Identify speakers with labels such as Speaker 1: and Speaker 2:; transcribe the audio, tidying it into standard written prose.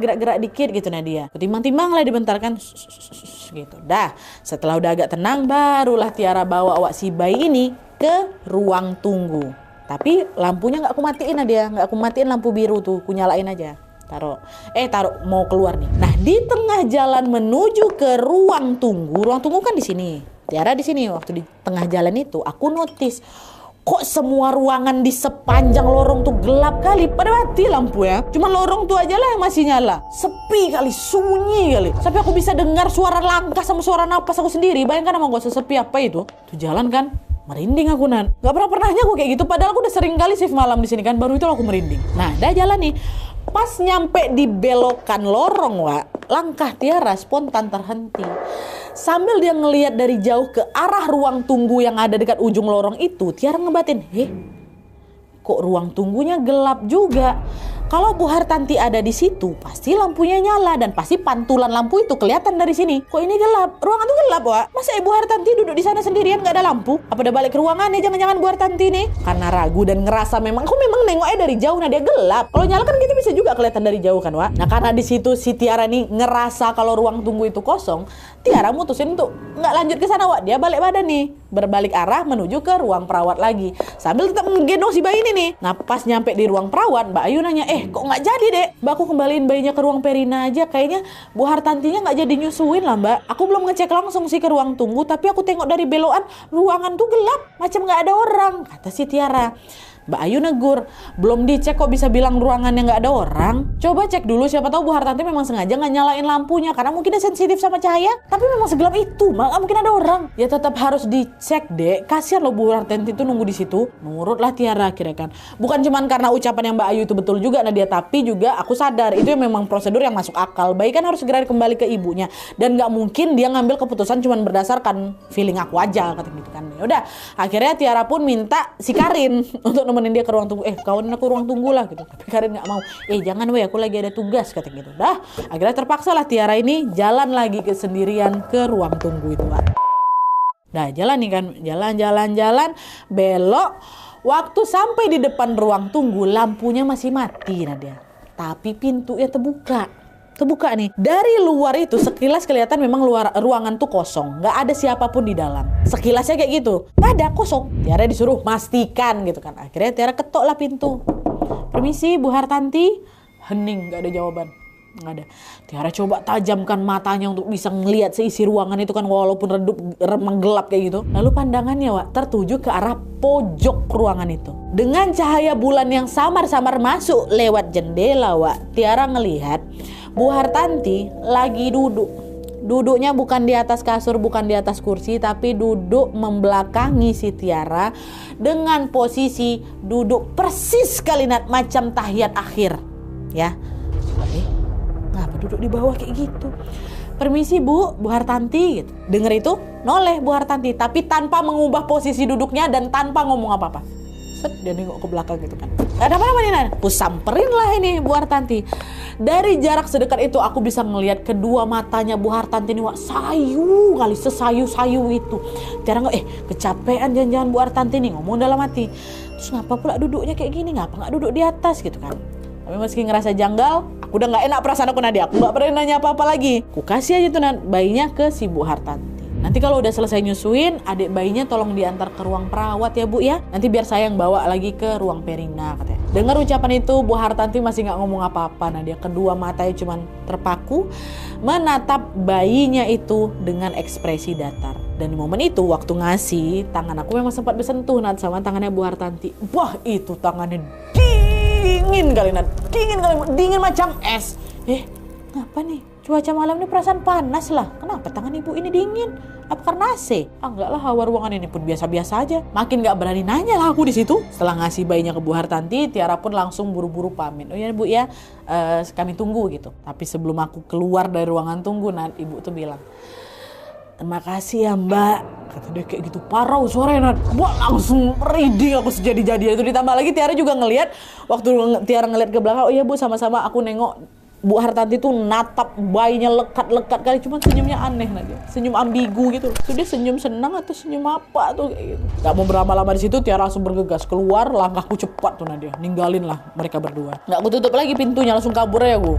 Speaker 1: gerak-gerak dikit gitu Nadia. Timbang-timbang lah dibentarkan gitu. Dah, setelah udah agak tenang barulah Tiara bawa awak si bayi ini ke ruang tunggu. Tapi lampunya nggak aku matiin Nadia, nggak aku matiin lampu biru tuh, aku nyalain aja. Taruh mau keluar nih. Nah, di tengah jalan menuju ke ruang tunggu kan di sini. Tiara di sini. Waktu di tengah jalan itu aku notice kok semua ruangan di sepanjang lorong tuh gelap kali, pada mati lampu ya. Cuma lorong tuh aja lah yang masih nyala. Sepi kali, sunyi kali. Sampai aku bisa dengar suara langkah sama suara napas aku sendiri. Bayangkan sama gue sesepi apa itu. Tuh jalan kan, merinding aku Nan. Gak pernahnya aku kayak gitu. Padahal aku udah sering kali shift malam di sini kan. Baru itu aku merinding. Nah, dah jalan nih. Pas nyampe di belokan lorong, Wak, langkah Tiara spontan terhenti. Sambil dia ngelihat dari jauh ke arah ruang tunggu yang ada dekat ujung lorong itu, Tiara ngebatin, kok ruang tunggunya gelap juga. Kalau Bu Hartanti ada di situ, pasti lampunya nyala dan pasti pantulan lampu itu kelihatan dari sini. Kok ini gelap? Ruangan tuh gelap, Wak. Masa Ibu Hartanti duduk di sana sendirian gak ada lampu? Apa udah balik ke ruangan nih? Jangan-jangan Bu Hartanti nih? Karena ragu dan ngerasa aku memang nengoknya dari jauh, nah dia gelap. Kalau nyala kan kita bisa juga kelihatan dari jauh kan, Wak. Nah, karena di situ si Tiara nih ngerasa kalau ruang tunggu itu kosong, Tiara mutusin untuk nggak lanjut ke sana, Wak. Dia balik badan nih, berbalik arah menuju ke ruang perawat lagi. Sambil tetap menggendong si bayi ini nih. Nah, pas nyampe di ruang perawat, Mbak Ayu nanya, kok nggak jadi dek? Mbak, aku kembaliin bayinya ke ruang Perina aja. Kayaknya Bu Hartantinya nggak jadi nyusuin lah, Mbak. Aku belum ngecek langsung sih ke ruang tunggu, tapi aku tengok dari belokan ruangan tuh gelap, macam nggak ada orang, kata si Tiara. Mbak Ayu negur, belum dicek kok bisa bilang ruangannya nggak ada orang. Coba cek dulu, siapa tahu Bu Hartanti memang sengaja nggak nyalain lampunya karena mungkin dia sensitif sama cahaya. Tapi memang segelap itu, nggak mungkin ada orang. Ya tetap harus dicek deh. Kasihan loh Bu Hartanti itu nunggu di situ. Nurutlah Tiara akhirnya kan. Bukan cuma karena ucapan yang Mbak Ayu itu betul juga Nadia, tapi juga aku sadar itu memang prosedur yang masuk akal. Bayi kan harus segera kembali ke ibunya dan nggak mungkin dia ngambil keputusan cuma berdasarkan feeling aku aja kata gitu kan. Ya udah, akhirnya Tiara pun minta si Karin untuk nemenin dia ke ruang tunggu. Kawanin aku ruang tunggu lah gitu. Tapi Karin nggak mau. Jangan aku lagi ada tugas kata gitu. Dah, akhirnya terpaksa lah Tiara ini jalan lagi sendirian ke ruang tunggu itu, Pak. Nah, jalan nih kan, jalan, belok. Waktu sampai di depan ruang tunggu, lampunya masih mati Nadia. Tapi pintunya terbuka nih. Dari luar itu sekilas kelihatan memang ruangan tuh kosong, nggak ada siapapun di dalam. Sekilasnya kayak gitu, nggak ada, kosong. Tiara disuruh pastikan gitu kan. Akhirnya Tiara ketok lah pintu. Permisi Bu Hartanti. Hening, nggak ada jawaban. Nggak ada. Tiara coba tajamkan matanya untuk bisa ngelihat seisi ruangan itu kan, walaupun redup remang gelap kayak gitu. Lalu pandangannya, Wak, tertuju ke arah pojok ruangan itu. Dengan cahaya bulan yang samar-samar masuk lewat jendela, Wak, Tiara ngelihat Bu Hartanti lagi duduk. Duduknya bukan di atas kasur, bukan di atas kursi, tapi duduk membelakangi si Tiara dengan posisi duduk persis sekali macam tahiyat akhir. Ya. Ngapa duduk di bawah kayak gitu? Permisi Bu Hartanti gitu. Dengar itu, noleh Bu Hartanti tapi tanpa mengubah posisi duduknya dan tanpa ngomong apa-apa. Dia nengok ke belakang gitu kan. Ada apa nih Nan? Aku samperin lah ini Bu Hartanti. Dari jarak sedekat itu aku bisa ngelihat kedua matanya Bu Hartanti ini, Wak, sayu kali, sesayu-sayu itu. Tiara kecapean jangan-jangan Bu Hartanti nih, ngomong dalam hati. Terus ngapa pula duduknya kayak gini? Ngapa nggak duduk di atas gitu kan? Tapi meski ngerasa janggal, aku udah nggak enak perasaan aku Nadia. Aku nggak pernah nanya apa-apa lagi. Aku kasih aja tuh bayinya ke si Bu Hartanti. Nanti kalau udah selesai nyusuin, adik bayinya tolong diantar ke ruang perawat ya Bu ya. Nanti biar saya yang bawa lagi ke ruang Perina katanya. Dengar ucapan itu, Bu Hartanti masih gak ngomong apa-apa. Nah, dia kedua matanya cuma terpaku menatap bayinya itu dengan ekspresi datar. Dan di momen itu waktu ngasih, tangan aku memang sempat bersentuh sama tangannya Bu Hartanti. Wah, itu tangannya dingin kali dingin macam es. Ngapa nih? Cuaca malam ini perasaan panas lah. Kenapa tangan ibu ini dingin? Apa karena AC? Enggak lah, hawa ruangan ini pun biasa-biasa aja. Makin gak berani nanya lah aku di situ. Setelah ngasih bayinya ke Bu Hartanti, Tiara pun langsung buru-buru pamit. Oh ya Bu ya, kami tunggu gitu. Tapi sebelum aku keluar dari ruangan tunggu, ibu tuh bilang, terima kasih ya Mbak. Kata dia kayak gitu, parau suaranya. Wah, langsung merinding aku sejadi-jadi. Itu ditambah lagi Tiara juga ngelihat, waktu Tiara ngelihat ke belakang, oh iya Bu, sama-sama aku nengok Bu Hartanti tuh natap bayinya lekat-lekat kali, cuma senyumnya aneh aja, senyum ambigu gitu. Itu dia senyum senang atau senyum apa tuh kayak gitu. Gak mau berlama-lama di situ, Tiara langsung bergegas keluar, langkahku cepat tuh Nadia, ninggalin lah mereka berdua. Gak aku tutup lagi pintunya, langsung kabur aja aku.